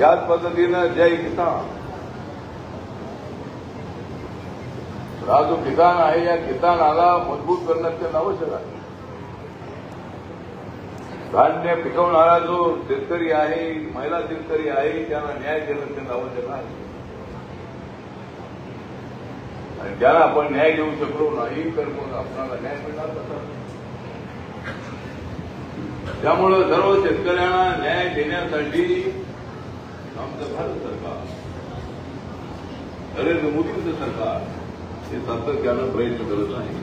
त्याच पद्धतीनं जय किसान, हा जो किसान आहे या किसानाला मजबूत करणं अत्यंत आवश्यक आहे. धान्य पिकवणारा जो शेतकरी आहे, महिला शेतकरी आहे, त्यांना न्याय देणं अत्यंत आवश्यक आहे. आणि ज्याला आपण न्याय देऊ शकलो नाही तर मग आपल्याला न्याय मिळणार कसा? त्यामुळं सर्व शेतकऱ्यांना न्याय देण्यासाठी आमचं भारत सरकार, नरेंद्र मोदींचं सरकार हे सातत्यानं प्रयत्न करत आहे.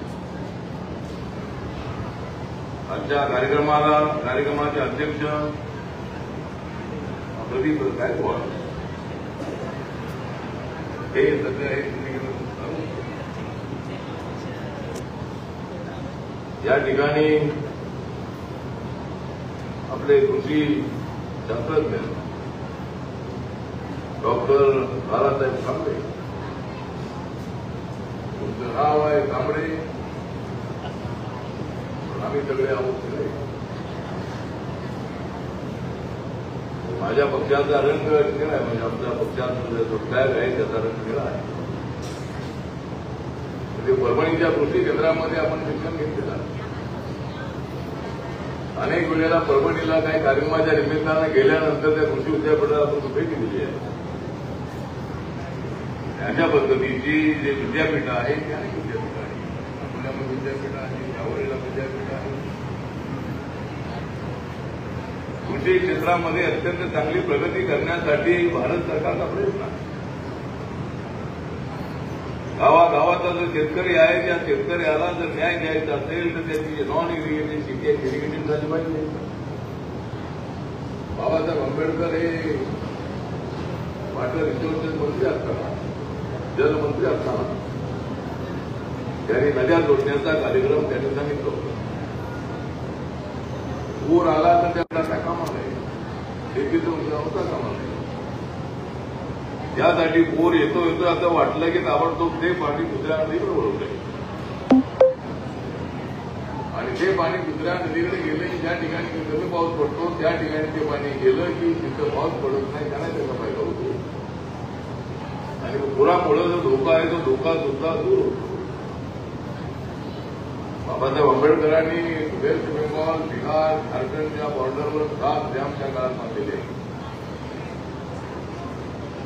आजच्या कार्यक्रमाचे अध्यक्ष प्रदीप गायकवाड हे सध्या या ठिकाणी आपले कृषी शास्त्रज्ञ डॉक्टर बाळासाहेब कांबळे, तुमचं नाव आहे कांबळे, आम्ही सगळे आहोत. माझ्या पक्षाचा रंग निळा आहे, म्हणजे आमच्या पक्षाचा जो फ्लॅग आहे त्याचा रंग निळा आहे. म्हणजे परभणीच्या कृषी केंद्रामध्ये आपण शिक्षण घेतलेलं आहे. अनेक वेळेला परभणीला काही कार्यक्रमाच्या निमित्तानं गेल्यानंतर त्या कृषी विद्यापीठाला आपण भेट दिली आहे. अशा पद्धतीची जे विद्यापीठ आहे ते अनेक विद्यापीठ आहे. पुण्यामध्ये विद्यापीठ आहे, यावरील विद्यापीठ आहे. कृषी क्षेत्रामध्ये अत्यंत चांगली प्रगती करण्यासाठी भारत सरकारचा प्रयत्न आहे. गावागावाचा जो शेतकरी आहे त्या शेतकऱ्याला जर न्याय द्यायचा असेल तर त्याची नॉन इरिगेटेड शेती इरिगेटेड झाली पाहिजे. बाबासाहेब आंबेडकर हे वॉटर रिसोर्सेस मंत्री असताना, जलमंत्री असताना त्यांनी नद्या जोडण्याचा कार्यक्रम त्यांनी सांगितलं होतं. पूर आला तर त्याला काय कामा नाही, शेतीचं होता कामा नाही. त्यासाठी पूर येतो असं वाटलं की ताबडतोब ते पाणी दुसऱ्या नदीकडे वळवलंय आणि ते पाणी दुसऱ्या नदीकडे गेलं की ज्या ठिकाणी कमी पाऊस पडतो त्या ठिकाणी ते पाणी गेलं की तिथं पाऊस पडत नाही, त्यांना त्याचा फायदा होतो. आणि पुरामुळे जो धोका आहे तो धोका सुद्धा दूर होतो. बाबासाहेब आंबेडकरांनी वेस्ट बेंगॉल, बिहार, झारखंडच्या बॉर्डरवर 7 डॅम त्या काळात बांधलेले आहेत.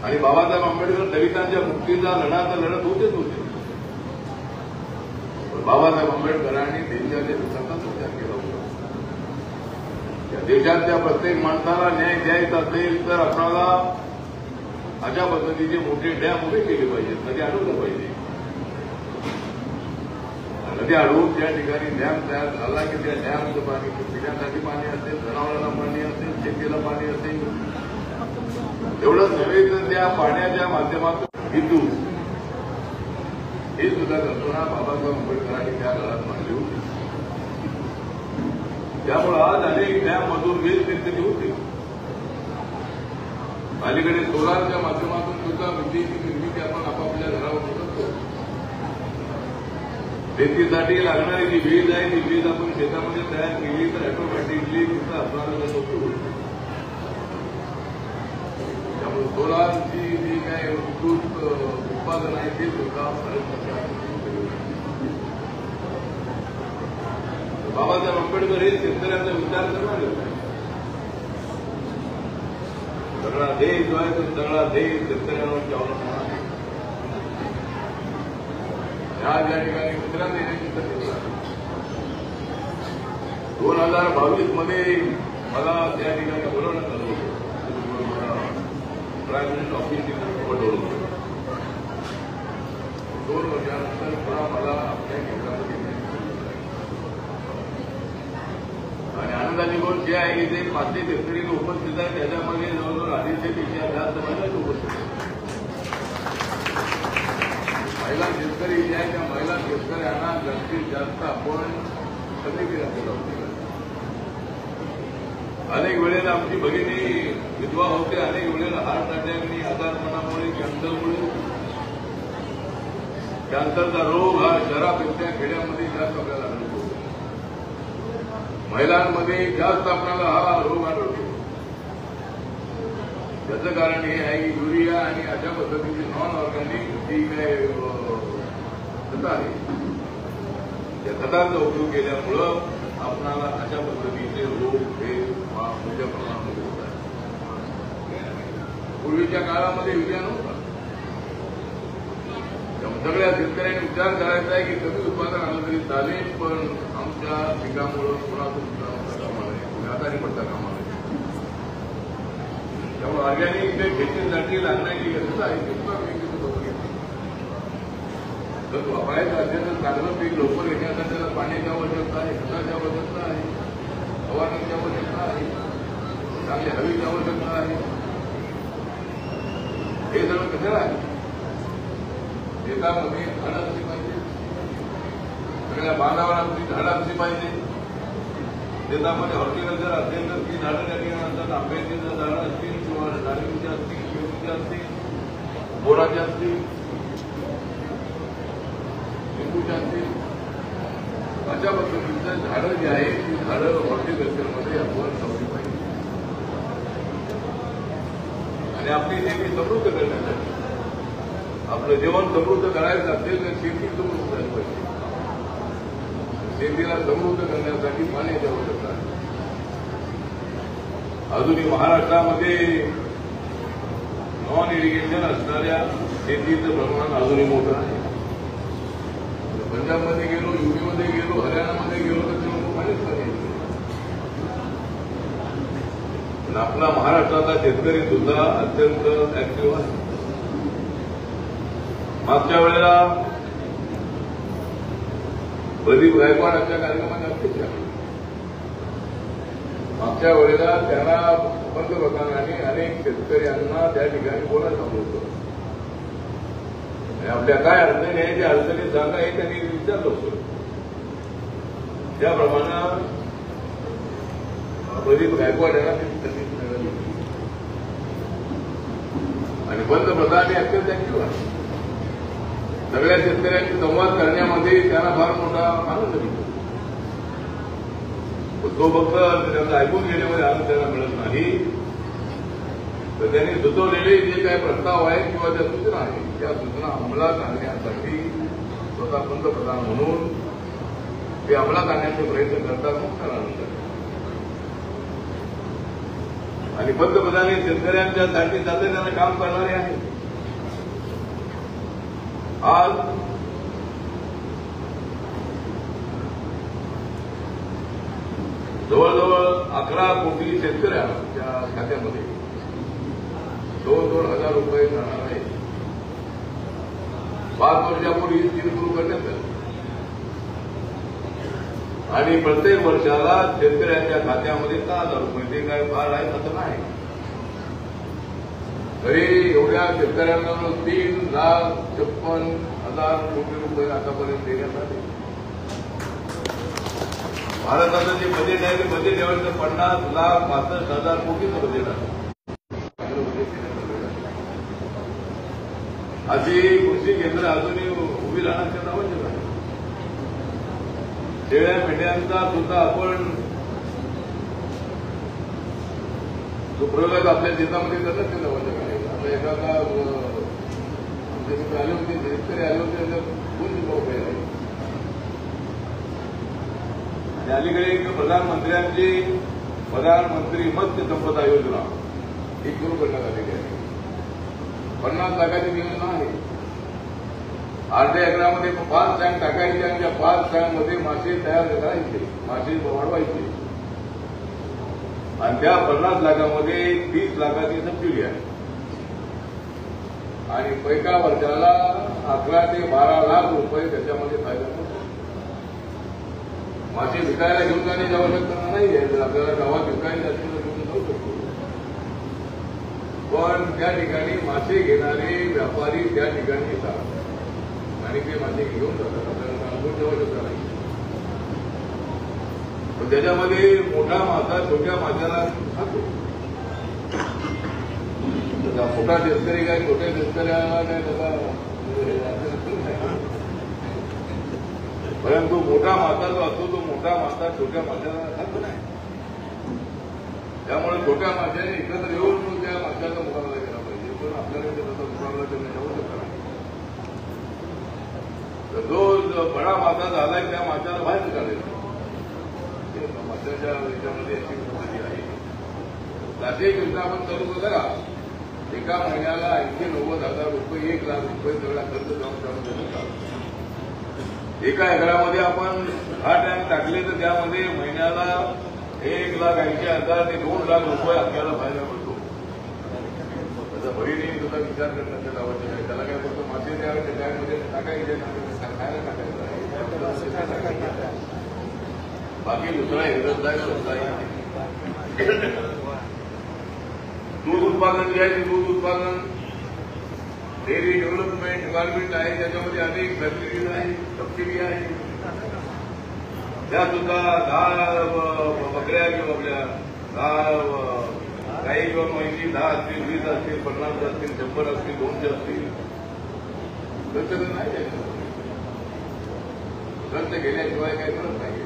आणि बाबासाहेब आंबेडकर दलितांच्या मुक्तीचा लढा तर लढत होतेच होते. पण बाबासाहेब आंबेडकरांनी देशाच्या विकासाचा विचार केला होता. या देशातल्या प्रत्येक माणसाला न्याय द्यायचा असेल तर आपल्याला अशा पद्धतीचे मोठे डॅम उभे केले पाहिजेत, नदी अडवल्या पाहिजे. नदी अडवून त्या ठिकाणी डॅम तयार झाला की त्या डॅमचं पाणी पिण्यासाठी पाणी असेल, जनावरांना पाणी असेल, शेतीला पाणी असेल. एवढंच नव्हे तर त्या पाण्याच्या माध्यमातून विद्युत हे सुद्धा कल्पना बाबासाहेब आंबेडकरांनी त्या काळात मांडली होती. त्यामुळे आज अनेक डॅममधून वीज निर्मिती होते. अलीकडे सोलारच्या माध्यमातून सुद्धा विजेची निर्मिती आपण आपापल्या घरावर करतो. शेतीसाठी लागणारी जी वीज आहे ती वीज आपण शेतामध्ये तयार केली तर ऑटोमॅटिकली तिथं आपल्याला त्याचा उपयोग होतो. त्यामुळे सोलारची जी काही विद्युत उत्पादन आहे ते सुद्धा भारत सरकार. बाबासाहेब आंबेडकर हे शेतकऱ्यांचा विचार करणारे होते. सगळा देश जो आहे तो सगळा देश शेतकऱ्यांवरती अवलंबून आहे. ज्या ठिकाणी दुसऱ्या देशाची संधी 2022 मध्ये मला त्या ठिकाणी बोलवण्यात आलं होतं. प्राईम मिनिस्टर ऑफिसची बोलवलं होतं. 2 वर्षानंतर पुन्हा मला आपल्या केंद्रामध्ये आणि आनंदाची गोष्ट जी आहे की ते 500 शेतकरी उपस्थित आहेत. त्याच्यामध्ये जवळजवळ 250पेक्षा जास्त महिला उपस्थित आहेत. महिला शेतकरी जे आहे त्या महिला शेतकऱ्यांना जास्तीत जास्त आपण सगळी राहतो. अनेक वेळेला आमची भगिनी विधवा होते, अनेक वेळेला हार्ट अटॅकनी, आजारपणामुळे, कॅन्सरचा रोग हा शहरापेक्षा खेड्यामध्ये जास्त आपल्याला आढळतो. महिलांमध्ये जास्त आपल्याला हा रोग आढळतो. त्याचं कारण हे आहे की युरिया आणि अशा पद्धतीची नॉन ऑर्गॅनिक जी काय खतं आहे त्या खतांचा उपयोग केल्यामुळं आपणाला अशा पद्धतीचे रोग हे मोठ्या प्रमाणामध्ये होत आहेत. पूर्वीच्या काळामध्ये युरिया नव्हता. सगळ्या शेतकऱ्यांनी विचार करायचा आहे की कमी उत्पादन आलं तरी चालेल, पण आमच्या पिकामुळं कोणाचं नुकसान होता कामा नये, व्यापारी पडता कामा नये. त्यामुळे ऑर्गॅनिक जे शेतीसाठी लागणारी यंत्र आहे ते सुद्धा वेगवेगळी लोक घेतली. तर वापरायचं असेल तर चांगलं पीक लवकर घेण्यासाठी त्याला पाण्याची आवश्यकता आहे, खताची आवश्यकता आहे, फवारणीची आवश्यकता आहे, चांगल्या हवेची आवश्यकता आहे. हे सगळं कशाला आहे? शेतामध्ये झाडं असली पाहिजे, सगळ्या बांधावरांची झाडं असली पाहिजे. शेतामध्ये हॉर्टिकल्चर असेल तर ती झाडं त्या ठिकाणी असतात. आंब्याची जर झाडं असतील किंवा डाळिंबची असतील, केळीची असतील, बोराची असतील, लिंबूची असतील, अशा पद्धतीचं झाडं जी आहेत ती झाडं हॉर्टिकल्चरमध्ये आपण लावली पाहिजे. आणि आपली शेती समृद्ध करण्यासाठी, आपलं जीवन समृद्ध करायचं असेल तर शेती समृद्ध झाली पाहिजे. शेतीला समृद्ध करण्यासाठी पाण्याची आवश्यकता आहे. अजूनही महाराष्ट्रामध्ये नॉन इरिगेशन असणाऱ्या शेतीचं प्रमाण अजूनही मोठं आहे. पंजाबमध्ये गेलो, युपीमध्ये गेलो, हरियाणामध्ये गेलो तर ते पाणीच नाही. पण आपला महाराष्ट्राचा शेतकरी सुद्धा अत्यंत ऍक्टिव्ह आहे. मागच्या वेळेला प्रदीप गायकवाड यांच्या कार्यक्रमात अध्यक्ष आहे. मागच्या वेळेला त्यांना पंतप्रधानांनी अनेक शेतकऱ्यांना त्या ठिकाणी बोलायला सांगितलं. आपल्या काय अडचणी आहे त्या अडचणी सांगा हे त्यांनी विचारलं होतं. त्याप्रमाणे प्रदीप गायकवाड यांना त्यांनी मिळाली आणि पंतप्रधानांनी अत्यंत ऍक्टिव्ह आहे. सगळ्या शेतकऱ्यांशी संवाद करण्यामध्ये त्यांना फार मोठा आनंद मिळतो. तो फक्त त्यांना ऐकून घेण्यामध्ये आनंद त्यांना मिळत नाही, तर त्यांनी सुचवलेले जे काही प्रस्ताव आहेत किंवा ज्या सूचना आहेत त्या सूचना अंमलात आणण्यासाठी स्वतः पंतप्रधान म्हणून ते अंमलात आणण्याचे प्रयत्न करतात म्हणून त्याला आनंद आहे. आणि पंतप्रधान हे शेतकऱ्यांच्यासाठी सातत्यानं काम करणारे आहेत. आज जवळजवळ 11 कोटी शेतकऱ्यांच्या खात्यामध्ये 2,000 रुपये जाणार आहे. 5 वर्षापूर्वी ही स्कीम सुरू करण्यात आली आणि प्रत्येक वर्षाला शेतकऱ्यांच्या खात्यामध्ये 6,000 रुपये ते काय फार आहे असं नाही. तरी एवढ्या शेतकऱ्यांना 3,56,000 कोटी रुपये आतापर्यंत देण्यात आले. भारताचं जे बजेट आहे ते बजेट एवढं 50,62,000 कोटीचं बजेट आहे. अशी कृषी केंद्र अजूनही उभी राहण्याच्या आवश्यक आहे. शेळ्या मेंढ्यांचा सुद्धा आपण जो प्रयोग आपल्या शेतामध्ये करण्यात येणं आवश्यक आहे. आता एखादा आमच्या तिथे आले होते शेतकरी आले होते कोण उपाय आहे. आणि अलीकडे एक प्रधानमंत्र्यांची प्रधानमंत्री मत्स्य संपदा योजना ही सुरू करण्यात आलेली आहे. 50 लाखाची योजना आहे. अर्ध्या एकरामध्ये 5 टँक टाकायचे आणि त्या 5 टँकमध्ये मासे तयार करायचे, मासे वाढवायचे आणि त्या 50 लाखामध्ये 30 लाखाची सबसिडी आहे आणि एका वर्षाला 11 ते 12 लाख रुपये त्याच्यामध्ये फायदा होतो. मासे विकायला घेऊन जाण्याची आवश्यकता नाही आहे. जर आपल्याला गावात विकायला असेल तर घेऊन जाऊ शकतो. पण त्या ठिकाणी मासे घेणारे व्यापारी त्या ठिकाणी येतात आणि ते मासे घेऊन जातात. आपल्याला सांगून ठेवा शकता नाही. पण त्याच्यामध्ये मोठा मासा छोट्या माशाला खातो. मोठा शेतकरी काय छोट्या शेतकऱ्याला काय त्याला परंतु मोठा मासा जो असतो तो मोठा मासा छोट्या माशाला खात नाही. त्यामुळे छोट्या माशाने एकत्र येऊन त्या सगळ्या माणसांचा मुकाबला केला पाहिजे, पण आपल्याकडे त्याचा मुकाबला करण्याची आवश्यकता नाही. जो बडा माता झालाय त्या माताला बाहेर काढायचं. माताच्या याच्यामध्ये अशी पद्धती आहे. जातीय योजना आपण चालू करा, एका महिन्याला 80-90,000 रुपये, 1 लाख रुपये सगळा खर्च जाऊन चालू देतात. एका एकरामध्ये आपण 10 टँक टाकले तर त्यामध्ये महिन्याला 1,80,000 ते 2 लाख रुपये आपल्याला फायदा मिळतो. त्याचा बहिणी सुद्धा विचार करण्याचा आवश्यक आहे. त्याला काय करतो, मासे द्यावे त्यामध्ये टाकायचे, खायला टाकायचं, बाकी दुसरा हिरतदाय दूध उत्पादन जे आहे ते दूध उत्पादन, डेअरी डेव्हलपमेंट डिपार्टमेंट आहे, त्याच्यामध्ये अनेक फॅसिलिटीज आहे, सबसिडी आहे. त्या सुद्धा 10 बकऱ्या किंवा आपल्या 10 गाई किंवा म्हैशी 10 असतील, 20 असतील, 50 असतील, 100 असतील, 200 असतील, खर्च नाही. खर्च घेण्याशिवाय काही करत नाही.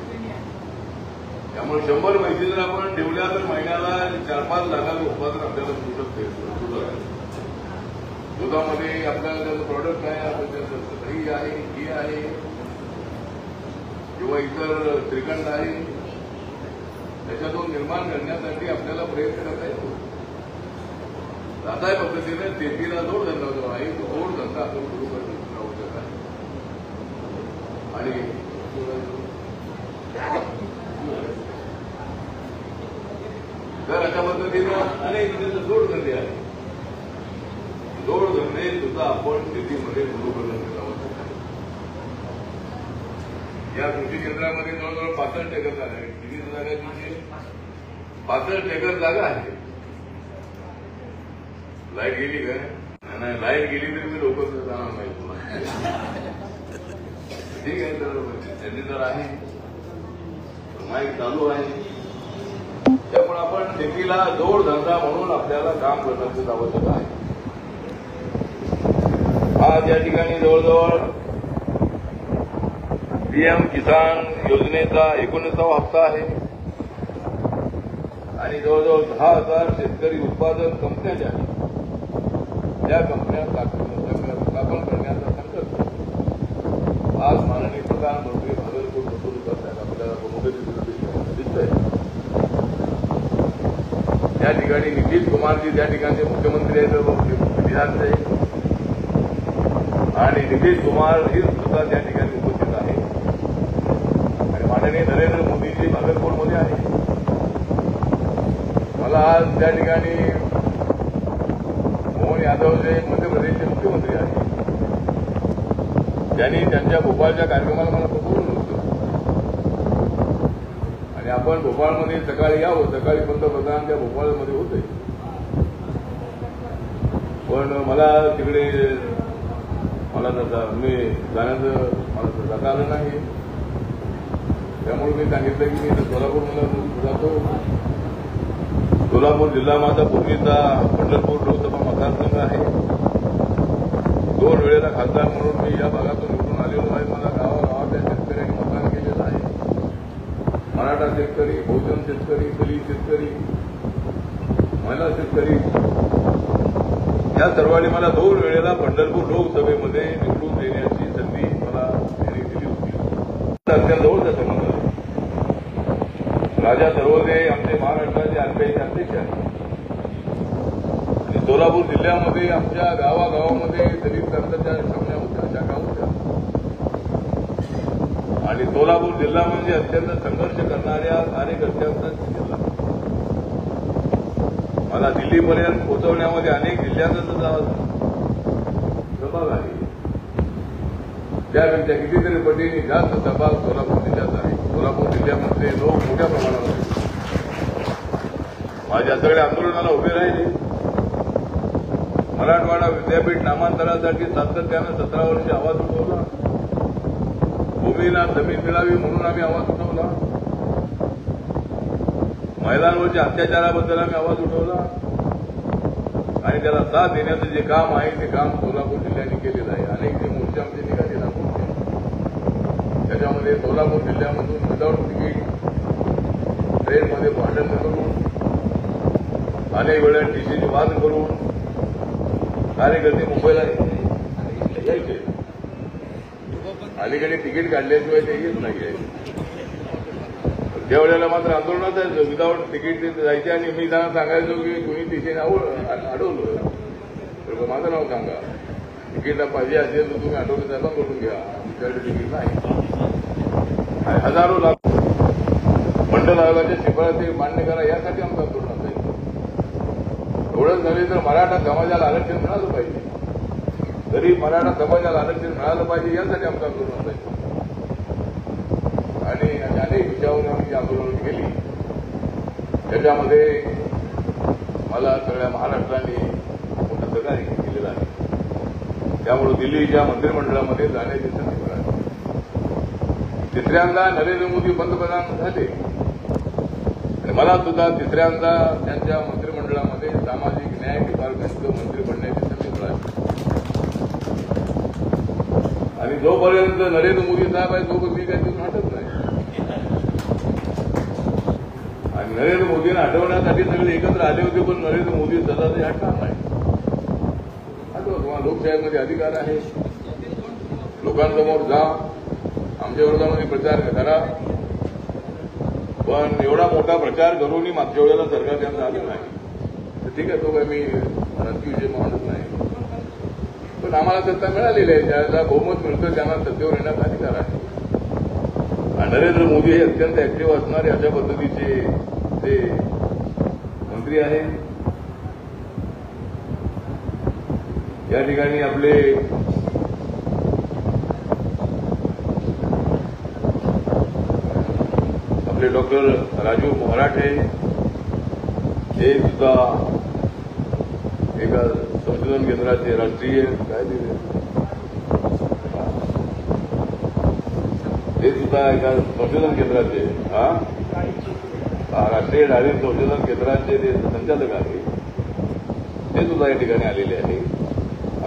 त्यामुळे 100 म्हैशी जर आपण ठेवल्या तर महिन्याला 4-5 लाखाचं उत्पादन आपल्याला मिळू शकते. दुधामध्ये आपल्याला त्याचं प्रॉडक्ट आहे, आपण त्याचं दही आहे, घी आहे किंवा इतर श्रीखंड आहे, त्याच्यातून निर्माण करण्यासाठी आपल्याला प्रयत्न करता येतो. साध्या पद्धतीने शेतीला जोडधंदा जो आहे तो जोडधंदा आपण सुरू करण्याची आवश्यक आहे. आणि तर अशा पद्धतीनं अनेक जोडधंदे आहेत. जोडधंदे सुद्धा आपण शेतीमध्ये सुरू करण्याची आवश्यक आहे. या कृषी केंद्रामध्ये जवळजवळ 65 एकर जागा आहे. किती जागा आहे? 65 एकर जागा आहे. लाईट गेली काय? नाही, लाईट गेली तरी मी लोक जाणार नाही तुला. ठीक आहे, तर त्यांनी तर आहे, माईक चालू आहे. त्यामुळे आपण शेतीला जोडधंदा म्हणून आपल्याला काम करण्याचं आवश्यक आहे. आज या ठिकाणी जवळजवळ पीएम किसान योजनेचा 19वा हप्ता आहे आणि जवळजवळ 10,000 शेतकरी उत्पादन कंपन्या ज्या आहेत त्या कंपन्या स्थापन करण्याचा संकल्प आज माननीय प्रधानमंत्री भागलपूर बसून करतात. आपल्याला मोठे दिसत आहे. त्या ठिकाणी नितीश कुमारजी त्या ठिकाणचे मुख्यमंत्री आहेत बिहारचे, आणि नितीश कुमार हे सुद्धा त्या ठिकाणी उपस्थित आहे. आणि माननीय नरेंद्र मोदीजी भागलपूरमध्ये आहे. मला आज त्या ठिकाणी मोहन यादव जे मध्य प्रदेशचे मुख्यमंत्री आहेत त्यांनी त्यांच्या भोपाळच्या कार्यक्रमाला मला बोलवलं होतं आणि आपण भोपाळमध्ये सकाळी यावं. सकाळी पंतप्रधान त्या भोपाळमध्ये होते, पण मला तिकडे मी जाण्याचं मला जाता आलं नाही. त्यामुळे मी सांगितलं की मी सोलापूरमध्ये जातो. सोलापूर जिल्हा माझा पूर्वीचा पंढरपूर लोकसभा मतदारसंघ आहे. 2 वेळेला खासदार म्हणून मी या भागातून निवडून आलेलो आहे. मला गावागावातल्या शेतकऱ्यांनी मतदान केलेलं आहे. मराठा शेतकरी, बहुजन शेतकरी, दलित शेतकरी, महिला शेतकरी या सर्वांनी मला 2 वेळेला पंढरपूर लोकसभेमध्ये निवडून देण्याची संधी मला त्यांनी दिली होती. अत्यंत जवळचा संबंध आहे. राजा सर्वदे आमचे महाराष्ट्राचे RBIचे अध्यक्ष आहेत आणि सोलापूर जिल्ह्यामध्ये आमच्या गावागावामध्ये दलित संघाच्या सामन्या होत्या, शाखा होत्या. आणि सोलापूर जिल्हा म्हणजे अत्यंत संघर्ष करणाऱ्या कार्यकर्त्यांचा जिल्हा. मला दिल्लीपर्यंत पोहोचवण्यामध्ये अनेक जिल्ह्यांचा सहभाग आहे. त्यापेक्षा कितीतरी पटीने जास्त सहभाग सोलापूर जिल्ह्यात आहे. सोलापूर जिल्ह्यामध्ये लोक मोठ्या प्रमाणावर आहेत. माझ्या सगळ्या आंदोलनाला उभे राहिले. मराठवाडा विद्यापीठ नामांतरासाठी सातत्यानं 17 वर्षे आवाज उठवला. भूमीला जमीन मिळावी म्हणून आम्ही आवाज उठवला. महिलांवरच्या अत्याचाराबद्दल आम्ही आवाज उठवला आणि त्याला साथ देण्याचं जे काम आहे ते काम सोलापूर जिल्ह्याने केलेलं आहे. अनेक जे मोर्चे आमचे निघाले ना त्याच्यामध्ये सोलापूर जिल्ह्यामधून विदाऊट तिकीट ट्रेनमध्ये भांडण करून अनेक वेळा टीसीची वाद करून कार्यकर्ते मुंबईला यायचे. अलीकडे तिकीट काढल्याशिवाय ते येत नाहीये. त्यावेळेला मात्र आंदोलनात जायचं, विदाऊट तिकीट जायचे आणि मी त्यांना सांगायचो की तुम्ही टीसीने अडवलं तर माझं नाव सांगा. तिकीटला पाहिजे असेल तर तुम्ही अडवलं त्याला करून घ्या, तुमच्याकडे तिकीट नाही. हजारो लाख मंडल आयोगाच्या शिफारसी मान्य करा यासाठी आमचं आंदोलन असायचं. एवढंच नव्हे तर मराठा समाजाला आरक्षण मिळालं पाहिजे. तरी मराठा समाजाला आरक्षण मिळालं पाहिजे यासाठी आमचं आंदोलन असायचं. आणि अनेक विषयावर आम्ही आंदोलन केली. त्याच्यामध्ये मला सगळ्या महाराष्ट्राने मोठं सहकार्य केलेलं आहे. त्यामुळे दिल्लीच्या मंत्रिमंडळामध्ये जाण्याची संधी मिळाली. तिसऱ्यांदा नरेंद्र मोदी पंतप्रधान झाले आणि मला सुद्धा तिसऱ्यांदा त्यांच्या मंत्रिमंडळामध्ये सामाजिक न्याय डिपार्टमेंटचं मंत्री बनण्याची संधी मिळाली. आणि जोपर्यंत नरेंद्र मोदी साहेब आहे तोपर्यंत मी काही तिथून हटत नाही. आणि नरेंद्र मोदींना हटवण्यासाठी सगळे एकत्र आले होते, पण नरेंद्र मोदी सदा ते हटणार नाही. हटवा, तुम्हाला लोकशाहीमध्ये अधिकार आहे. लोकांसमोर जा, आमच्या विरोधामध्ये प्रचार करा. पण एवढा मोठा प्रचार करूनही मागच्या वेळेला सरकार त्यांचं आलं नाही. तर ठीक आहे, तो काही मी राजकीय विषय मानत नाही. पण आम्हाला सत्ता मिळालेली आहे, ज्याला बहुमत मिळतं त्यांना सत्तेवर येण्याचा अधिकार आहे. आणि नरेंद्र मोदी हे अत्यंत ऍक्टिव्ह असणारे अशा पद्धतीचे ते मंत्री आहेत. या ठिकाणी आपले डॉक्टर राजू मराठे हे सुद्धा एका संशोधन केंद्राचे राष्ट्रीय काय दिले ते सुद्धा एका संशोधन केंद्राचे राष्ट्रीय डाळिंब संशोधन केंद्राचे ते संचालक आहे. ते सुद्धा या ठिकाणी आलेले आहे.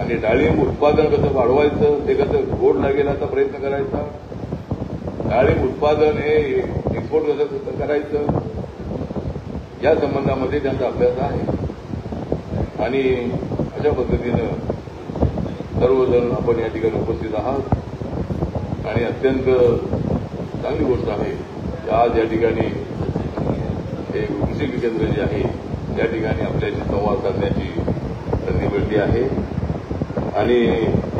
आणि डाळिंब उत्पादन कसं वाढवायचं, ते कसं गोड लागेल असा प्रयत्न करायचा. डाळिंब उत्पादन हे एक्सपोर्ट कसं करायचं या संबंधामध्ये त्यांचा अभ्यास आहे. आणि अशा पद्धतीनं सर्वजण आपण या ठिकाणी उपस्थित आहात. आणि अत्यंत चांगली गोष्ट आहे की आज या ठिकाणी हे कृषी केंद्र जे आहे त्या ठिकाणी आपल्याशी संवाद साधण्याची संधी मिळते आहे. आणि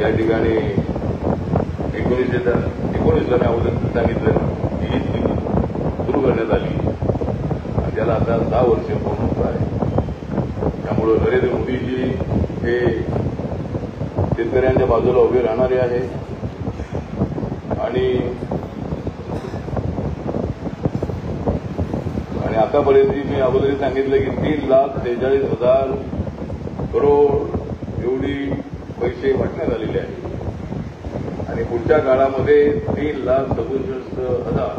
या ठिकाणी 1919ला मी अगोदर सांगितलं की ही स्कीम सुरू करण्यात आली आणि त्याला आता 10 वर्षे पूर्ण होत आहे. त्यामुळे नरेंद्र मोदीजी हे शेतकऱ्यांच्या बाजूला उभे राहणारे आहे. आणि आतापर्यंत मी अगोदर सांगितलं की 3,43,000 करोड एवढी पैसे वाटण्यात आलेले आहेत. आणि पुढच्या काळामध्ये 3,67,000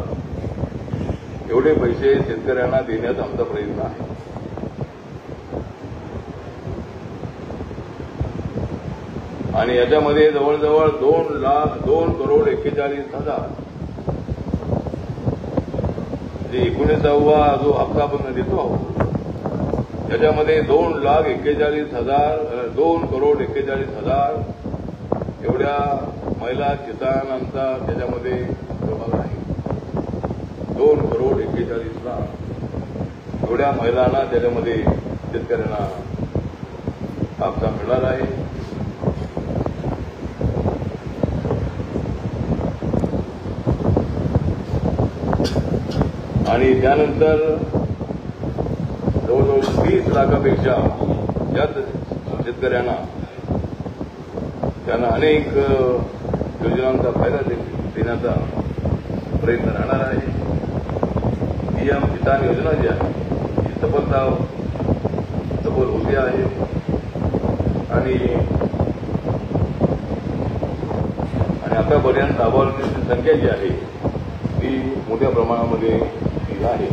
एवढे पैसे शेतकऱ्यांना देण्याचा आमचा प्रयत्न आहे. आणि याच्यामध्ये जवळजवळ 2,41,000 जे 19वा जो हप्ता आपण देतो आहोत त्याच्यामध्ये 2,41,000 एवढ्या महिला किसानांचा त्याच्यामध्ये सहभाग आहे. 2,41,00,000 एवढ्या महिलांना त्याच्यामध्ये शेतकऱ्यांना हप्ता मिळणार आहे. आणि त्यानंतर जवळजवळ 30 लाखापेक्षा जास्त शेतकऱ्यांना त्यांना अनेक योजनांचा फायदा देण्याचा प्रयत्न राहणार आहे. पीएम किसान योजना जी आहे ही सफल होते आहे. आणि आतापर्यंत लाभार्थ्यांची संख्या जी आहे ती मोठ्या प्रमाणामध्ये आहे.